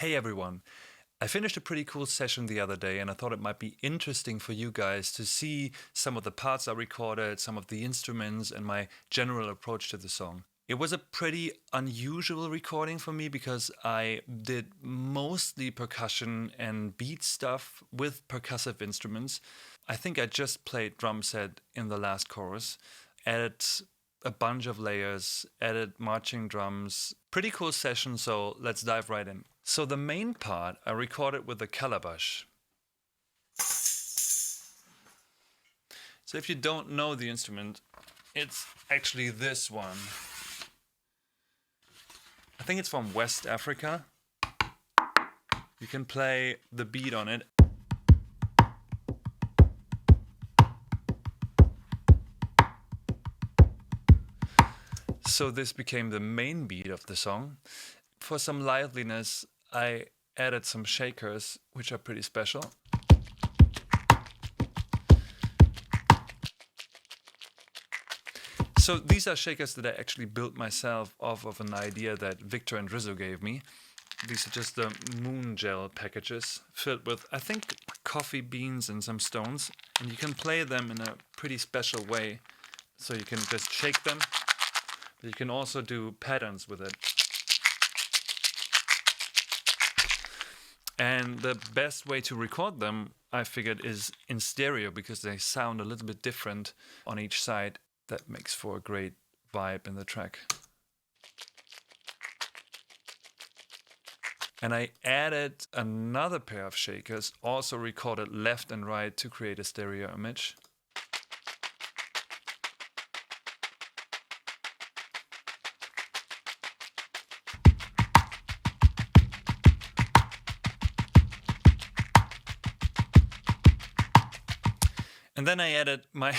Hey everyone. I finished a pretty cool session the other day and I thought it might be interesting for you guys to see some of the parts I recorded, some of the instruments, and my general approach to the song. It was a pretty unusual recording for me because I did mostly percussion and beat stuff with percussive instruments. I think I just played drum set in the last chorus, added a bunch of layers, added marching drums. Pretty cool session, so let's dive right in. So the main part I recorded with the calabash. So if you don't know the instrument, it's actually this one. I think it's from West Africa. You can play the beat on it. So this became the main beat of the song. For some liveliness, I added some shakers, which are pretty special. So these are shakers that I actually built myself off of an idea that Victor and Rizzo gave me. These are just the moon gel packages filled with, I think, coffee beans and some stones. And you can play them in a pretty special way. So you can just shake them. You can also do patterns with it. And the best way to record them, I figured, is in stereo because they sound a little bit different on each side. That makes for a great vibe in the track. And I added another pair of shakers, also recorded left and right to create a stereo image. And then I added my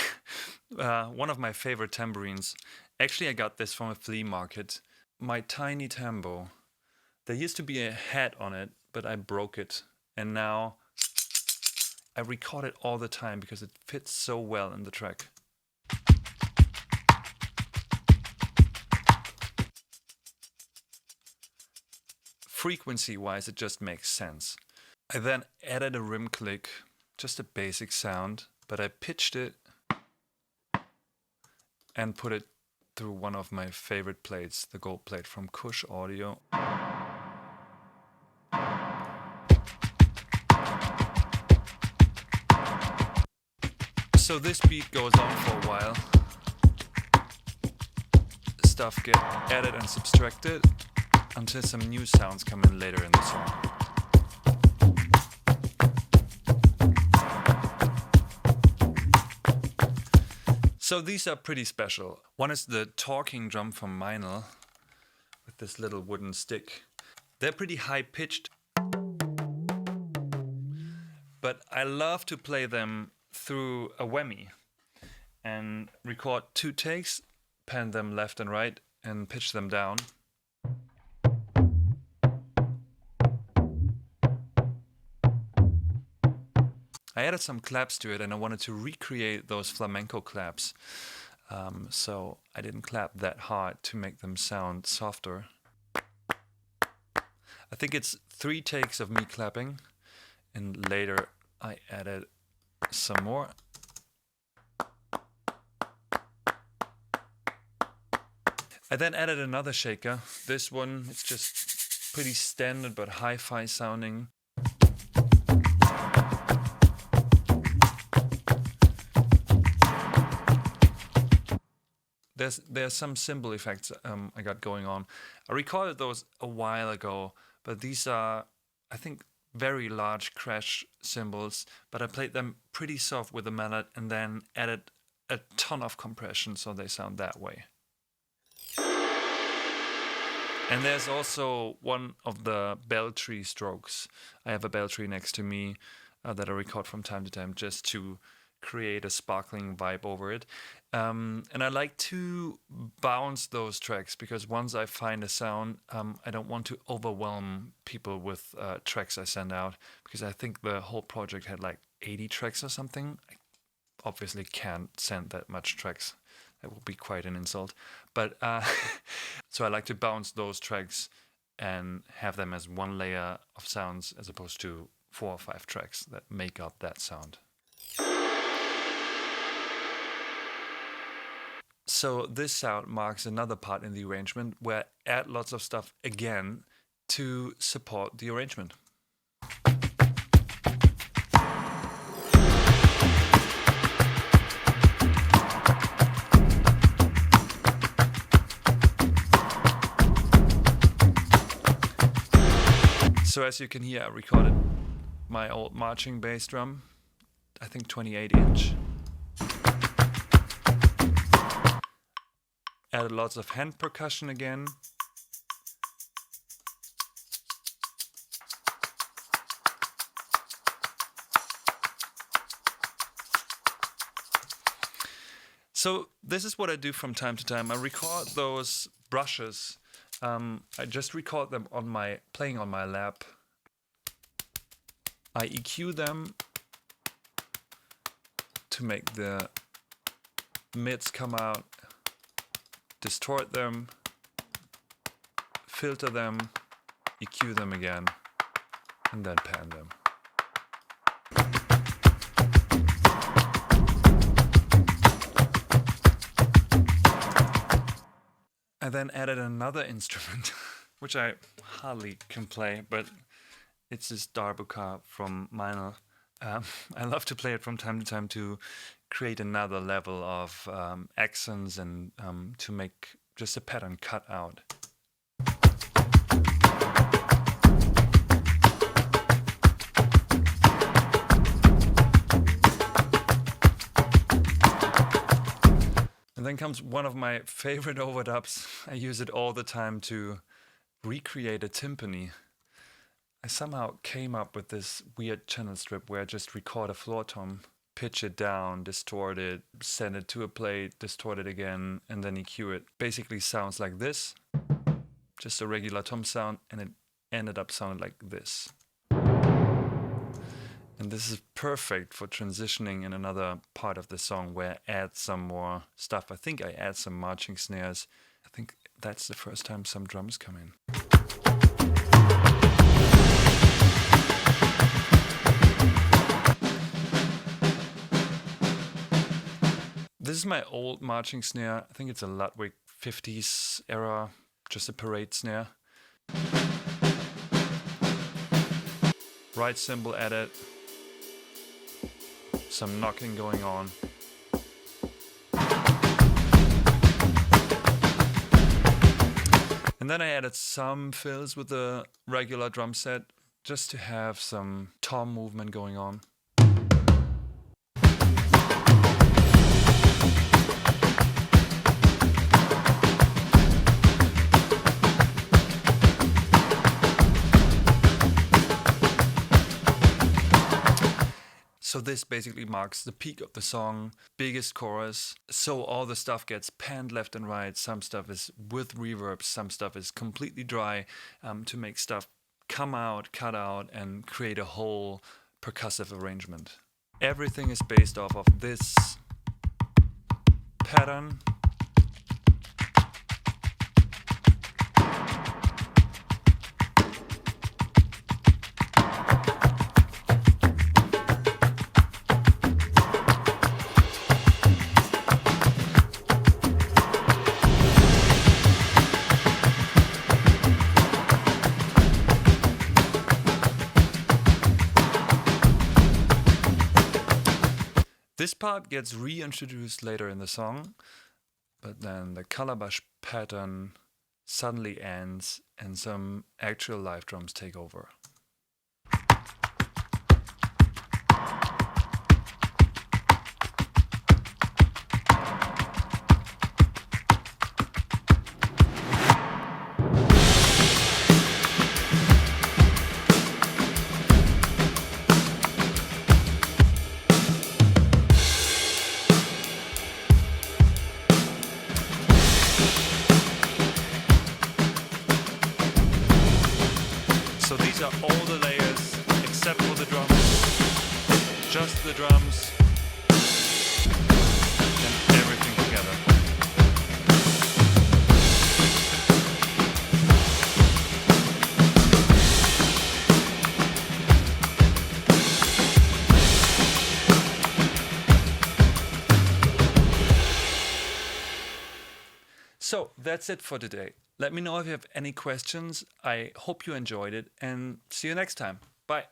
one of my favorite tambourines. Actually, I got this from a flea market. My tiny tambo. There used to be a head on it, but I broke it. And now I record it all the time because it fits so well in the track. Frequency-wise, it just makes sense. I then added a rim click, just a basic sound, but I pitched it and put it through one of my favorite plates, the gold plate from Kush Audio. So this beat goes on for a while. Stuff get added and subtracted until some new sounds come in later in the song. So these are pretty special. One is the talking drum from Meinl with this little wooden stick. They're pretty high pitched, but I love to play them through a whammy and record 2 takes, pan them left and right and pitch them down. I added some claps to it and I wanted to recreate those flamenco claps. So I didn't clap that hard to make them sound softer. I think it's 3 takes of me clapping, and later I added some more. I then added another shaker. This one, it's just pretty standard but hi-fi sounding. There's some cymbal effects I got going on. I recorded those a while ago, but these are, I think, very large crash cymbals, but I played them pretty soft with a mallet and then added a ton of compression so they sound that way. And there's also one of the bell tree strokes. I have a bell tree next to me that I record from time to time just to create a sparkling vibe over it. And I like to bounce those tracks because once I find a sound, I don't want to overwhelm people with tracks I send out because I think the whole project had like 80 tracks or something. I obviously can't send that much tracks. That would be quite an insult. But so I like to bounce those tracks and have them as one layer of sounds as opposed to 4 or 5 tracks that make up that sound. So this sound marks another part in the arrangement where I add lots of stuff again to support the arrangement. So as you can hear, I recorded my old marching bass drum, I think 28-inch. Added lots of hand percussion again. So this is what I do from time to time. I record those brushes. I just record them on playing on my lap. I EQ them to make the mids come out, distort them, filter them, EQ them again, and then pan them. I then added another instrument, which I hardly can play, but it's this darbuka from Meinl. I love to play it from time to time to create another level of accents and to make just a pattern cut out. And then comes one of my favorite overdubs. I use it all the time to recreate a timpani. I somehow came up with this weird channel strip where I just record a floor tom, pitch it down, distort it, send it to a plate, distort it again, and then EQ it. Basically sounds like this, just a regular tom sound, and it ended up sounding like this. And this is perfect for transitioning in another part of the song where I add some more stuff. I think I add some marching snares. I think that's the first time some drums come in. This is my old marching snare. I think it's a Ludwig 50s era, just a parade snare. Right cymbal added. Some knocking going on. And then I added some fills with the regular drum set just to have some tom movement going on. So this basically marks the peak of the song, biggest chorus. So all the stuff gets panned left and right. Some stuff is with reverb, some stuff is completely dry, to make stuff come out, cut out, and create a whole percussive arrangement. Everything is based off of this pattern. This part gets reintroduced later in the song, but then the calabash pattern suddenly ends and some actual live drums take over. So these are all the layers except for the drums, just the drums and everything together. So that's it for today. Let me know if you have any questions. I hope you enjoyed it and see you next time. Bye.